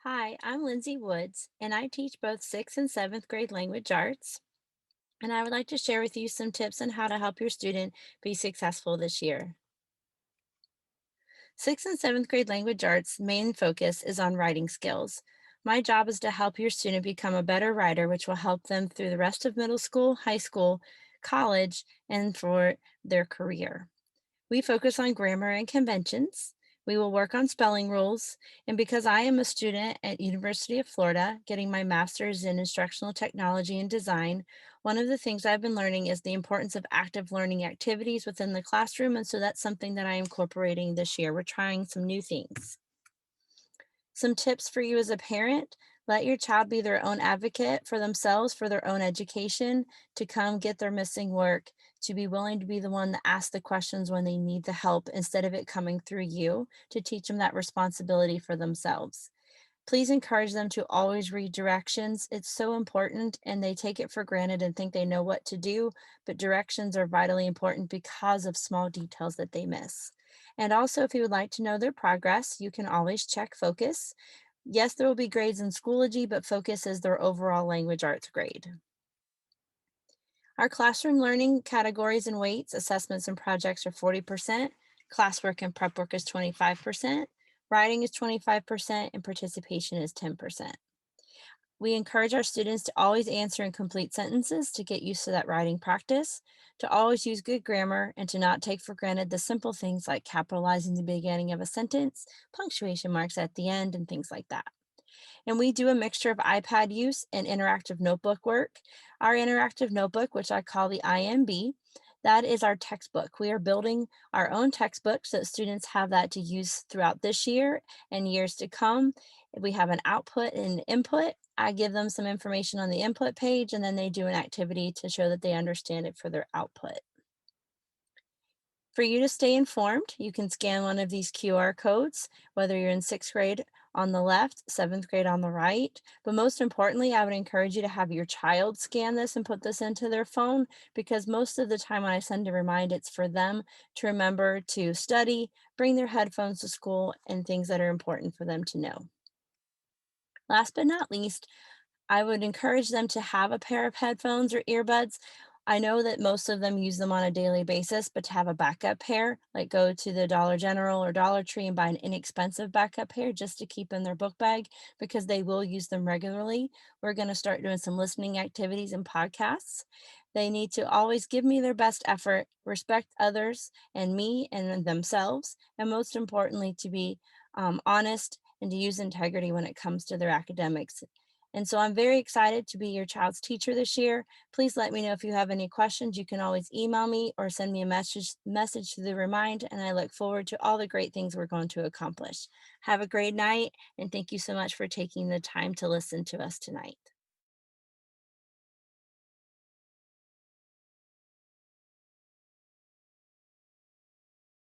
Hi, I'm Lindsay Woods, and I teach both 6th and 7th grade language arts. And I would like to share with you some tips on how to help your student be successful this year. 6th and 7th grade language arts' main focus is on writing skills. My job is to help your student become a better writer, which will help them through the rest of middle school, high school, college, and for their career. We focus on grammar and conventions. We will work on spelling rules. And because I am a student at University of Florida getting my master's in instructional technology and design, one of the things I've been learning is the importance of active learning activities within the classroom. And so that's something that I am incorporating this year. We're trying some new things. Some tips for you as a parent: let your child be their own advocate for themselves, for their own education, to come get their missing work, to be willing to be the one that asks the questions when they need the help instead of it coming through you, to teach them that responsibility for themselves. Please encourage them to always read directions. It's so important, and they take it for granted and think they know what to do, but directions are vitally important because of small details that they miss. And also, if you would like to know their progress, you can always check Focus. Yes, there will be grades in Schoology, but Focus is their overall language arts grade. Our classroom learning categories and weights, assessments and projects are 40%, classwork and prep work is 25%, writing is 25%, and participation is 10%. We encourage our students to always answer and complete sentences to get used to that writing practice, to always use good grammar, and to not take for granted the simple things like capitalizing the beginning of a sentence, punctuation marks at the end, and things like that. And we do a mixture of iPad use and interactive notebook work. Our interactive notebook, which I call the IMB, that is our textbook. We are building our own textbook so that students have that to use throughout this year and years to come. We have an output and input. I give them some information on the input page, and then they do an activity to show that they understand it for their output. For you to stay informed, you can scan one of these QR codes, whether you're in 6th grade on the left, 7th grade on the right. But most importantly, I would encourage you to have your child scan this and put this into their phone, because most of the time when I send a reminder, it's for them to remember to study, bring their headphones to school, and things that are important for them to know. Last but not least, I would encourage them to have a pair of headphones or earbuds. I know that most of them use them on a daily basis, but to have a backup pair, like go to the Dollar General or Dollar Tree and buy an inexpensive backup pair just to keep in their book bag, because they will use them regularly. We're going to start doing some listening activities and podcasts. They need to always give me their best effort, respect others and me and themselves, and most importantly, to be honest and to use integrity when it comes to their academics. And so I'm very excited to be your child's teacher this year. Please let me know if you have any questions. You can always email me or send me a message to the Remind, and I look forward to all the great things we're going to accomplish. Have a great night, and thank you so much for taking the time to listen to us tonight.